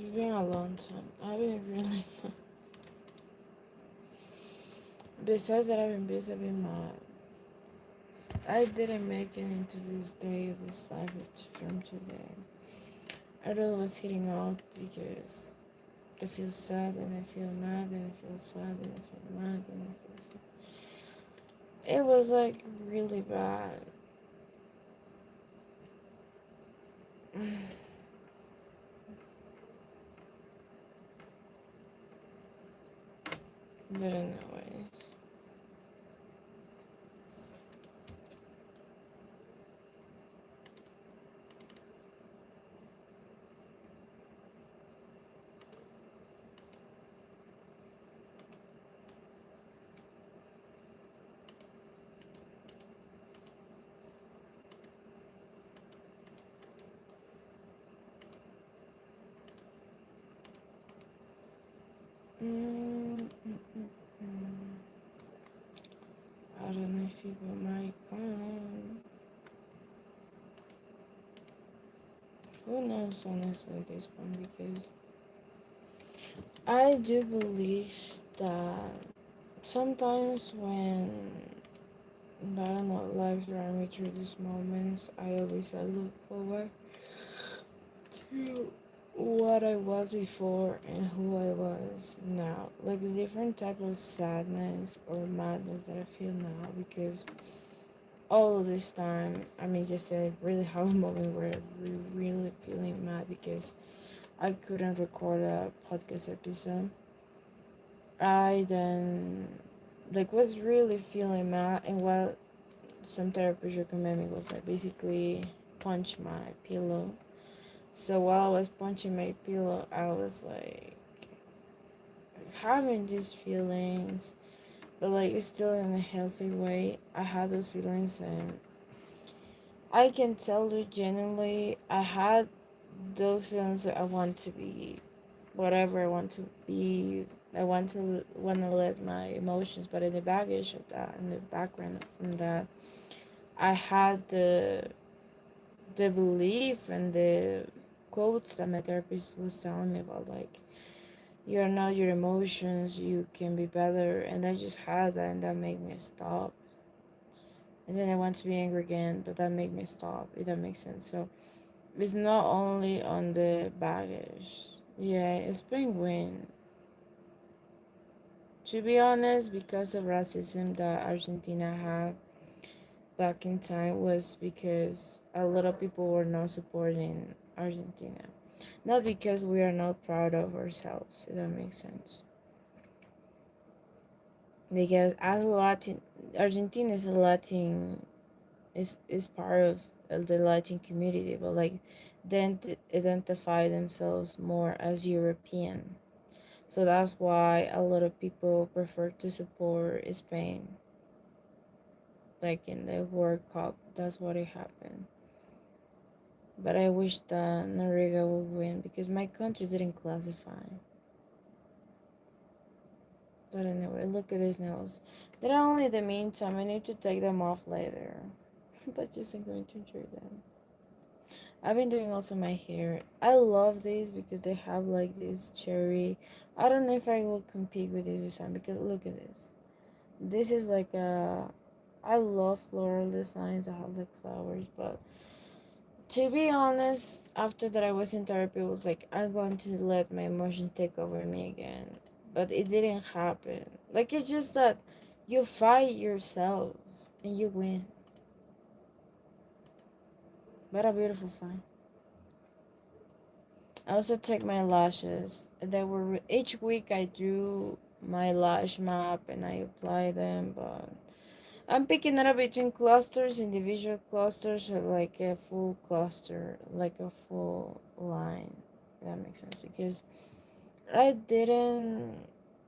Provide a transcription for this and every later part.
It's been a long time. I've been really. Besides that, I've been busy. I've been mad. I didn't make it into this day of this life from today. I really was hitting off because I feel sad and I feel mad and I feel sad and I feel mad and I feel sad. It was like really bad. But anyways. Mm, mm, mm, mm. I don't know if people might come. Who knows honestly at this point because I do believe that sometimes when I don't know life around me through these moments, I look forward to what I was before and who I was now. Like the different type of sadness or madness that I feel now because all of this time, I mean, just I really have a moment where I'm really feeling mad because I couldn't record a podcast episode. I then like was really feeling mad, and what some therapists recommended me was like basically punch my pillow. So while I was punching my pillow, I was like having these feelings, but like it's still in a healthy way. I had those feelings, and I can tell you genuinely, I had those feelings that I want to be whatever I want to be. I want to let my emotions, but in the baggage of that, in the background from that, I had the belief and the quotes that my therapist was telling me about, like you're not your emotions, you can be better, and I just had that, and that made me stop. And then I want to be angry again, but that made me stop. If that makes sense. So it's not only on the baggage. Yeah, it's been win. To be honest, because of racism that Argentina had back in time was because a lot of people were not supporting Argentina. Not because we are not proud of ourselves, if that makes sense. Because as a Latin, Argentina is a Latin, is part of the Latin community, but like they identify themselves more as European. So that's why a lot of people prefer to support Spain. Like in the World Cup, that's what it happened. But I wish that Noriega would win because my country didn't classify. But anyway, look at these nails. They're only the meantime. I need to take them off later. But just I'm going to enjoy them. I've been doing also my hair. I love these because they have like this cherry. I don't know if I will compete with this design because look at this. This is like a. I love floral designs that have like flowers, but to be honest, after that I was in therapy, it was like I'm going to let my emotions take over me again. But it didn't happen. Like it's just that you fight yourself and you win. What a beautiful fight. I also take my lashes. They were each week I do my lash map and I apply them, but I'm picking it up between clusters, individual clusters, or like a full cluster, like a full line. If that makes sense because I didn't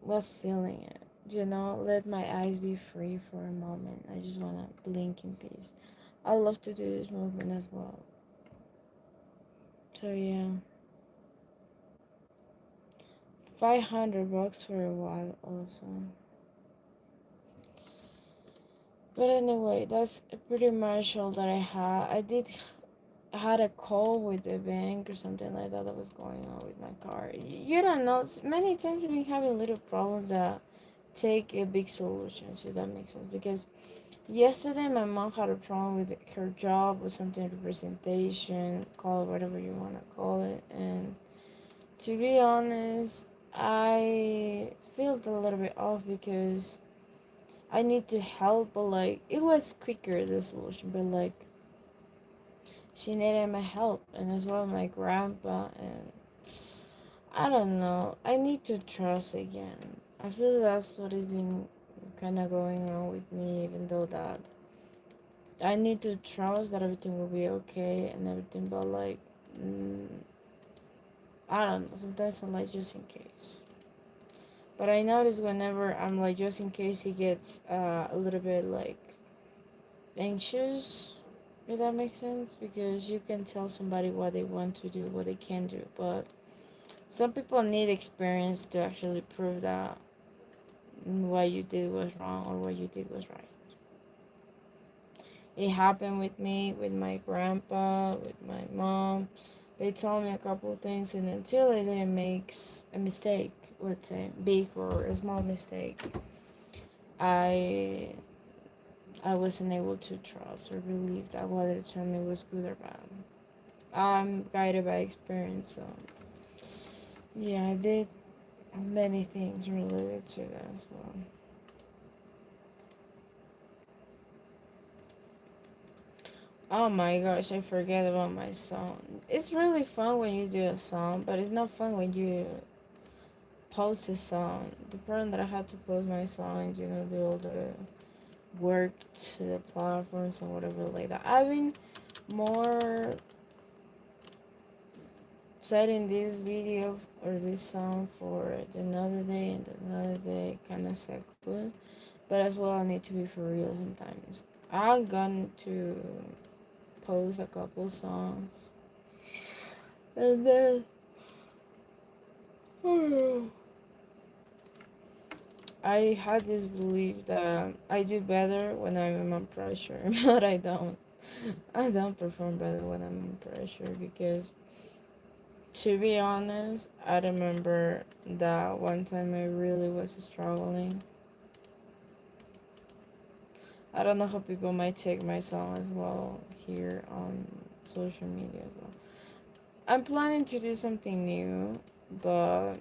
was feeling it. Let my eyes be free for a moment. I just wanna blink in peace. I love to do this movement as well. So yeah, $500 for a while also. But anyway, that's pretty much all that I had. I did had a call with the bank or something like that was going on with my car. You don't know. Many times we've been having little problems that take a big solution. Does that make sense? Because yesterday my mom had a problem with her job or something, representation, call it whatever you want to call it. And to be honest, I felt a little bit off because I need to help, but like it was quicker the solution, but like she needed my help, and as well my grandpa, and I don't know. I need to trust again. I feel that's what has been kind of going on with me, even though that I need to trust that everything will be okay and everything, but like, mm, I don't know. Sometimes I'm like, just in case. But I notice whenever I'm like, just in case he gets a little bit like anxious, if that makes sense, because you can tell somebody what they want to do, what they can do, but some people need experience to actually prove that what you did was wrong or what you did was right. It happened with me, with my grandpa, with my mom. They told me a couple of things, and until they didn't make a mistake, let's say big or a small mistake, I I wasn't able to trust or believe that what they told me was good or bad. I'm guided by experience, so yeah, I did many things related to that as well. Oh my gosh, I forget about my song. It's really fun when you do a song, but it's not fun when you post a song. The problem that I had to post my songs, do all the work to the platforms and whatever like that. I've been more setting this video or this song for another day and another day kind of cycle. But as well, I need to be for real sometimes. I'm going to post a couple songs and then I had this belief that I do better when I'm under pressure, but I don't. I don't perform better when I'm under pressure because, to be honest, I remember that one time I really was struggling. I don't know how people might take my song as well here on social media as well. I'm planning to do something new, but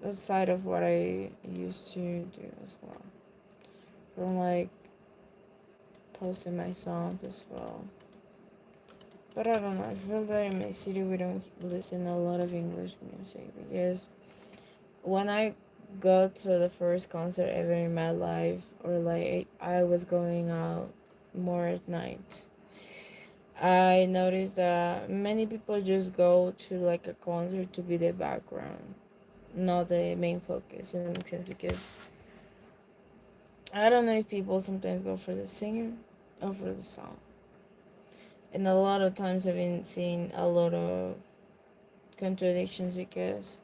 aside of what I used to do as well. From like posting my songs as well. But I don't know, I feel that in my city we don't listen a lot of English music because when I go to the first concert ever in my life, or like I was going out more at night, I noticed that many people just go to like a concert to be the background, not the main focus. And it makes sense because I don't know if people sometimes go for the singer or for the song. And a lot of times I've been seeing a lot of contradictions because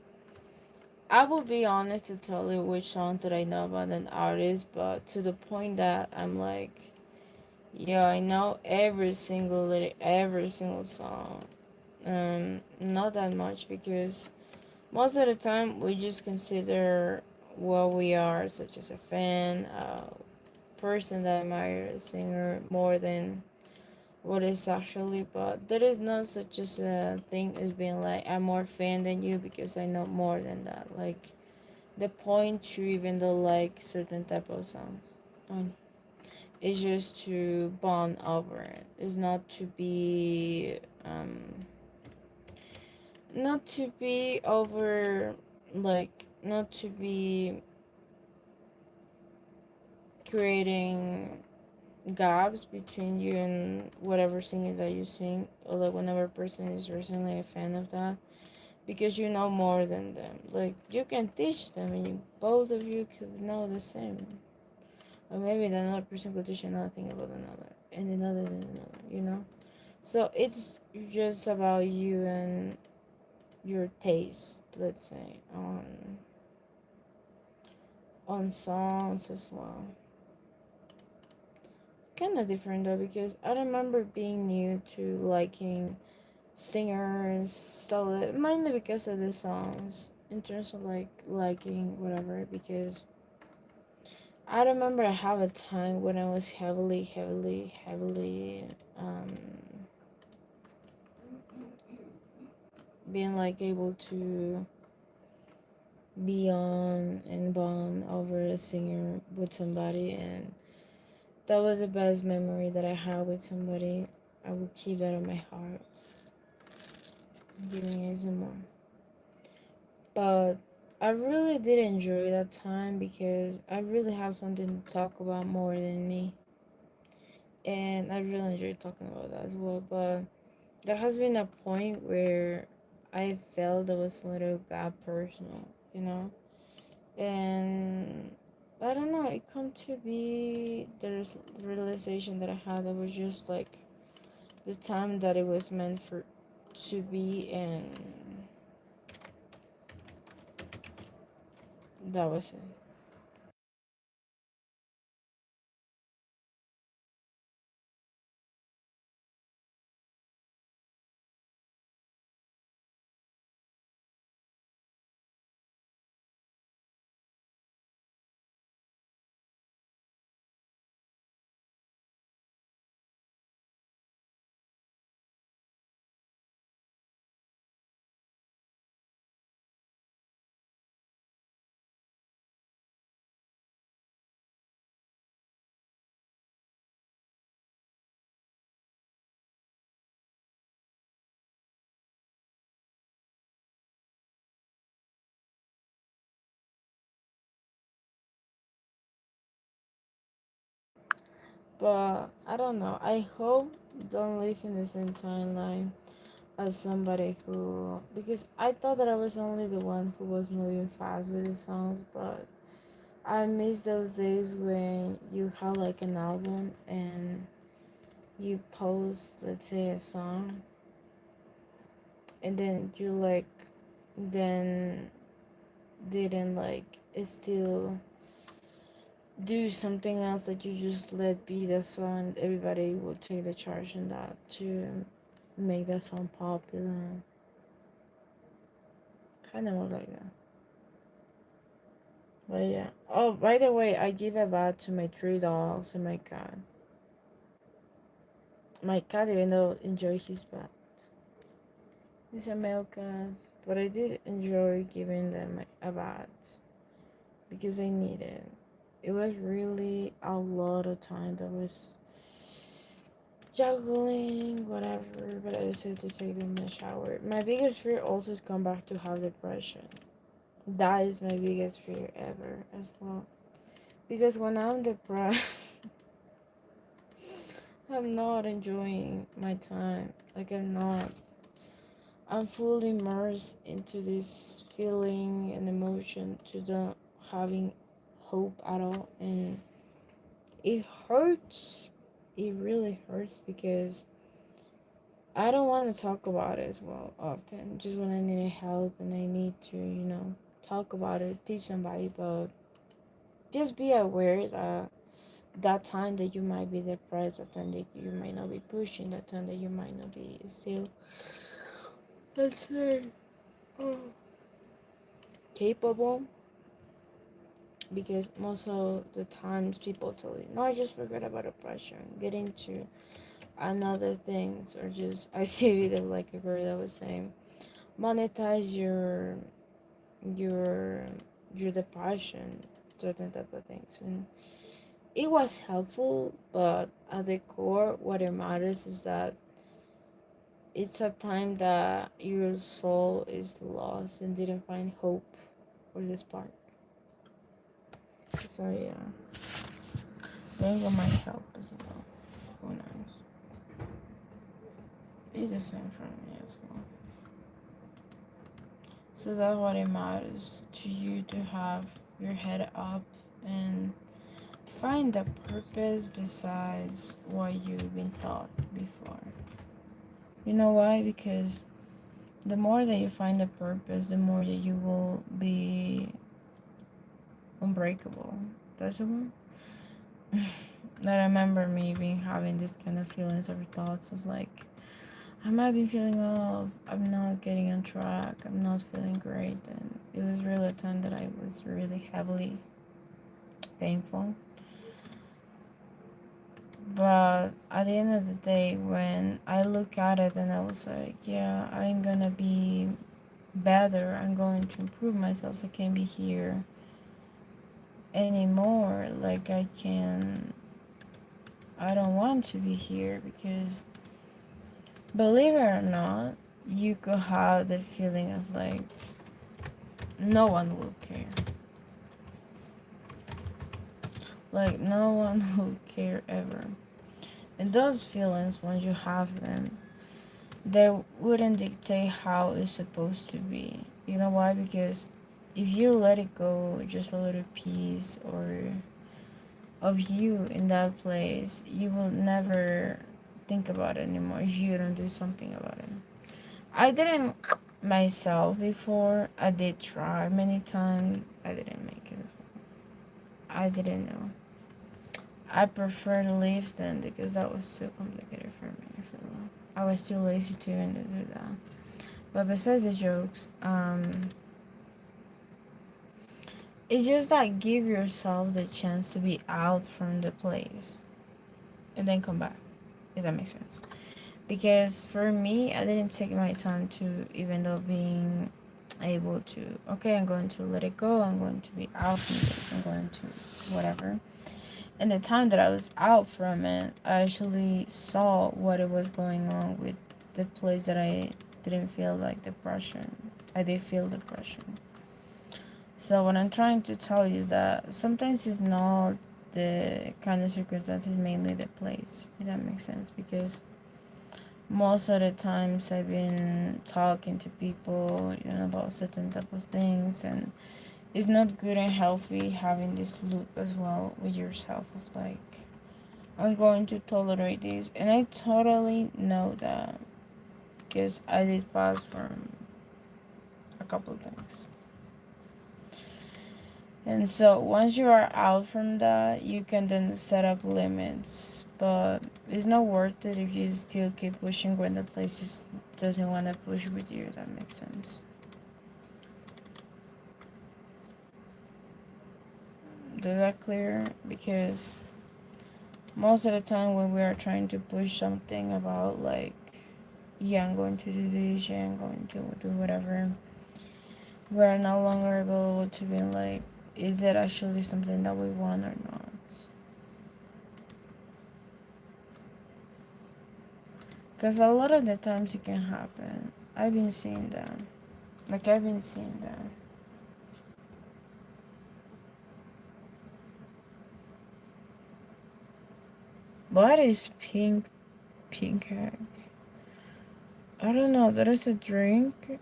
I will be honest to tell you which songs that I know about an artist, but to the point that I'm like, yeah, I know every single lyric, every single song. Not that much because most of the time we just consider what we are, such as a fan, a person that admires a singer more than what is actually, but there is not such as a thing as being like I'm more fan than you because I know more than that. Like the point to even though like certain type of songs, um, is just to bond over it. It's not to be not to be over like not to be creating gaps between you and whatever singer that you sing, or like whenever a person is recently a fan of that, because you know more than them. Like you can teach them, and both of you could know the same, or maybe another person could teach another thing about another, and another than another. So it's just about you and your taste, let's say, on songs as well. Kind of different though because I remember being new to liking singers, stuff like that. Mainly because of the songs. In terms of like liking whatever, because I remember I have a time when I was heavily um being like able to be on and bond over a singer with somebody, and that was the best memory that I had with somebody. I will keep that in my heart. Giving ASMR. But I really did enjoy that time because I really have something to talk about more than me. And I really enjoyed talking about that as well. But there has been a point where I felt there was a little got personal, you know? And I don't know, it come to be there's realization that I had that was just like the time that it was meant for to be, and that was it. But I don't know. I hope don't live in the same timeline as somebody who, because I thought that I was only the one who was moving fast with the songs, but I miss those days when you had like an album and you post, let's say, a song, and then you like then didn't like it still do something else that you just let be the song. Everybody will take the charge in that to make that song popular. Kind of more like that. But yeah. Oh, by the way, I give a bath to my three dogs and my cat. My cat even though enjoy his bath. He's a male cat, but I did enjoy giving them a bath because they need it. It was really a lot of time that was juggling, whatever, but I decided to take them in the shower. My biggest fear also is come back to have depression. That is my biggest fear ever as well. Because when I'm depressed, I'm not enjoying my time. Like I'm not. I'm fully immersed into this feeling and emotion to the having hope at all, and it hurts. It really hurts because I don't want to talk about it as well often. Just when I need help and I need to, talk about it, teach somebody. But just be aware that that time that you might be depressed, that time that you might not be pushing, that time that you might not be still, let's say, oh, capable. Because most of the times people tell you, no, I just forget about depression, get into another things, or just I see a video like a girl that was saying, monetize your your depression, certain type of things, and it was helpful. But at the core, what it matters is that it's a time that your soul is lost and didn't find hope or the spark. So yeah, Dangle might help as well. Who knows? It's the same for me as well. So that's what it matters to you, to have your head up and find a purpose besides what you've been taught before. You know why? Because the more that you find a purpose, the more that you will be unbreakable. That's the one. I remember me being having this kind of feelings or thoughts of like, I might be feeling off, I'm not getting on track, I'm not feeling great, and it was really a time that I was really heavily painful. But at the end of the day, when I look at it and I was like, yeah, I'm gonna be better, I'm going to improve myself, so I can't be here anymore. Like, I don't want to be here because, believe it or not, you could have the feeling of like, no one will care. Like, no one will care ever. And those feelings, when you have them, they wouldn't dictate how it's supposed to be. You know why? Because if you let it go, just a little piece or of you in that place, you will never think about it anymore if you don't do something about it. I didn't myself before. I did try many times. I didn't make it as well. I didn't know. I prefer to leave then because that was too complicated for me. I feel like I was too lazy to even do that. But besides the jokes, it's just like give yourself the chance to be out from the place and then come back. If that makes sense. Because for me, I didn't take my time to, even though being able to, okay, I'm going to let it go, I'm going to be out from this, I'm going to whatever. And the time that I was out from it, I actually saw what it was going on with the place that I didn't feel like depression. I did feel depression. So what I'm trying to tell you is that sometimes it's not the kind of circumstances, mainly the place. If that makes sense, because most of the times I've been talking to people, about certain type of things, and it's not good and healthy having this loop as well with yourself of like, I'm going to tolerate this, and I totally know that because I did pass from a couple of things. And so once you are out from that, you can then set up limits. But it's not worth it if you still keep pushing when the place doesn't want to push with you. If that makes sense. Does that clear? Because most of the time when we are trying to push something about like, yeah, I'm going to do this, yeah, I'm going to do whatever, we're no longer able to be like, is it actually something that we want or not? Because a lot of the times it can happen. I've been seeing that. Like, I've been seeing that. What is pink eggs? I don't know. That is a drink?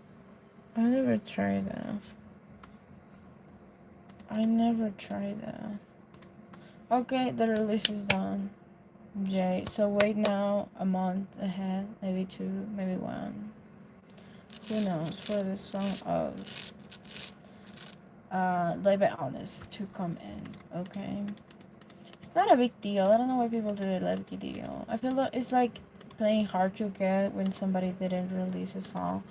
I never tried that. I never tried that. Okay, the release is done. Jay. So wait now a month ahead, maybe two, maybe one. Who knows? For the song of Lay It Honest to come in. Okay. It's not a big deal. I don't know why people do it like a big deal. I feel like it's like playing hard to get when somebody didn't release a song.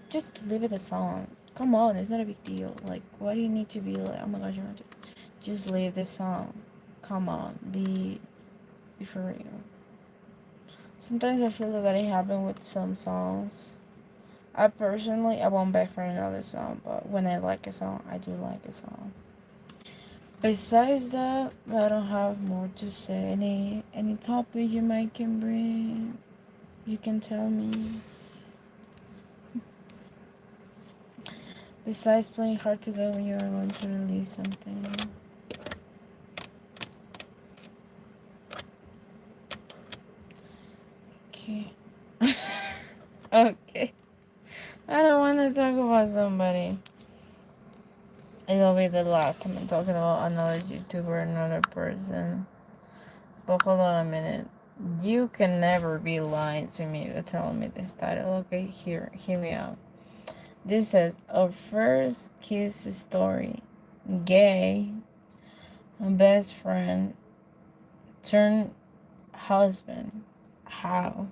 Just leave it a song. Come on, it's not a big deal. Like, why do you need to be like, oh my gosh, you want to just leave the song? Come on, be for real. Sometimes I feel like that it happened with some songs. I won't beg for another song, but when I like a song, I do like a song. Besides that, I don't have more to say. Any topic you might can bring, you can tell me. Besides playing hard to get when you are going to release something. Okay. Okay. I don't want to talk about somebody. It will be the last time I'm talking about another YouTuber, another person. But hold on a minute. You can never be lying to me with telling me this title. Okay, hear me out. This says, our first kiss story. Gay, best friend, turned husband. How?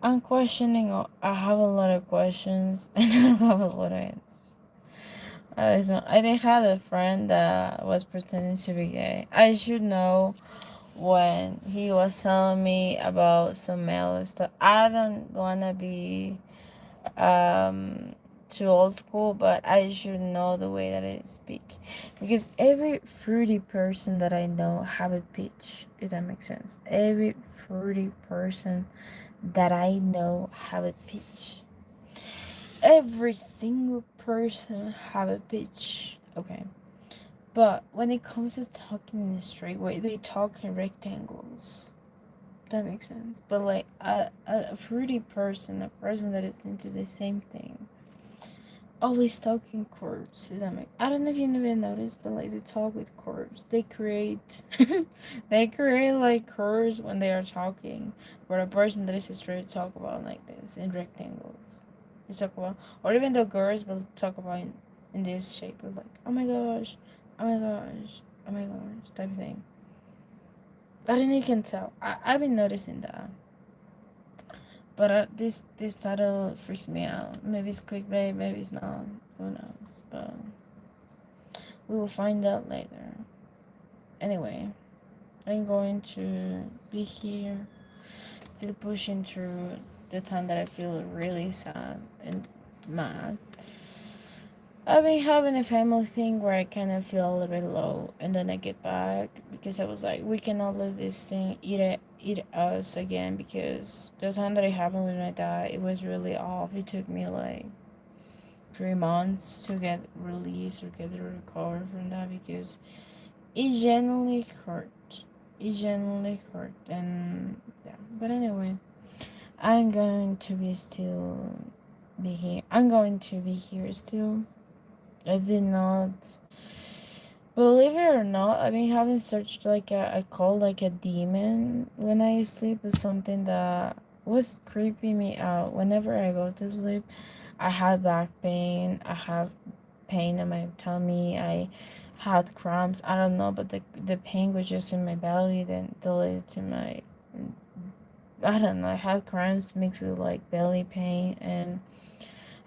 I'm questioning. I have a lot of questions and I don't have a lot of answers. I did have a friend that was pretending to be gay. I should know when he was telling me about some male stuff. I don't wanna be um too old school, but I should know the way that I speak, because every fruity person that I know have a pitch, if that makes sense. Every fruity person that I know have a pitch. Every single person have a pitch. Okay. But when it comes to talking in a straight way, they talk in rectangles. That makes sense. But like a fruity person, a person that is into the same thing, always talking curves. I don't know if you never noticed, but like they talk with curves. They create they create like curves when they are talking. Where a person that is straight talk about like this in rectangles. They talk about, or even the girls will talk about in this shape of like, oh my gosh, oh my gosh, oh my gosh, type of thing. I don't know if you can tell. I've been noticing that. But this title freaks me out. Maybe it's clickbait, maybe it's not. Who knows? But we will find out later. Anyway, I'm going to be here, still pushing through the time that I feel really sad and mad. I've been having a family thing where I kind of feel a little bit low, and then I get back because I was like, we cannot let this thing eat us again. Because the time that it happened with my dad, it was really off. It took me like 3 months to get released or get recovered from that, because it genuinely hurt. It genuinely hurt, and yeah. But anyway, I'm going to be still be here. I'm going to be here still. I did not. Believe it or not, I've been having such like I call like a demon when I sleep. Is something that was creeping me out. Whenever I go to sleep, I had back pain. I have pain in my tummy. I had cramps. I don't know, but the pain was just in my belly. Then delayed to my. I don't know. I had cramps mixed with like belly pain, and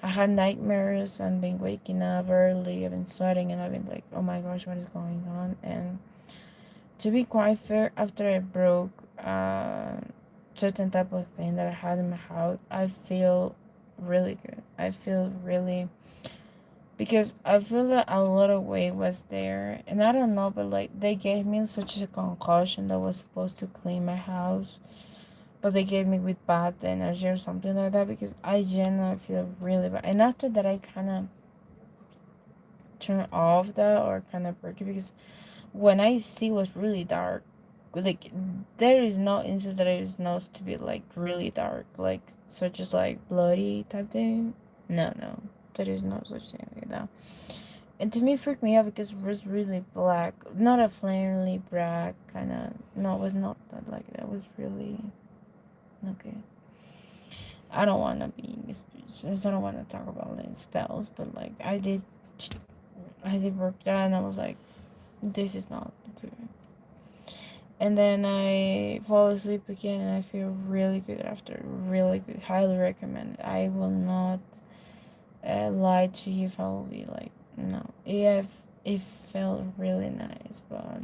I had nightmares and been waking up early. I've been sweating and I've been like, oh my gosh, what is going on? And to be quite fair, after I broke certain type of thing that I had in my house, I feel really good. I feel really, because I feel that a lot of weight was there, and I don't know, but like they gave me such a concussion that was supposed to clean my house, but they gave me with bad energy or something like that, because I genuinely feel really bad. And after that, I kind of turn off that or kind of break it, because when I see what's really dark, like there is no instance that it is knows to be like really dark, like such as like bloody type thing. No, there is no such thing like that. And to me, it freaked me out because it was really black, not a flamingly black kind of. No, it was not that like that. It was really okay. I don't want to be speechless. I don't want to talk about like spells, but like I did work that, and I was like, this is not good. And then I fall asleep again, and I feel really good after. Really good. Highly recommend it. I will not lie to you if I will be like, no. It felt really nice, but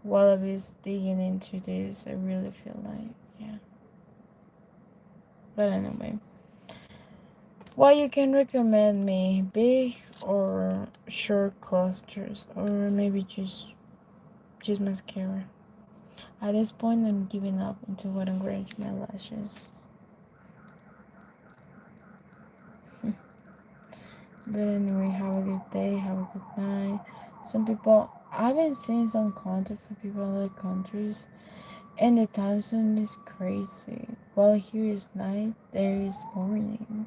while I was digging into this, I really feel like, yeah. But anyway, what you can recommend me, big or short clusters, or maybe just mascara. At this point, I'm giving up into what I'm wearing to my lashes. But anyway, have a good day, have a good night. Some people, I've been seeing some content for people in other countries, and the time zone is crazy. While here is night, there is morning.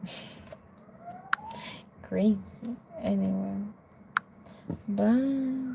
Crazy. Anyway, bye.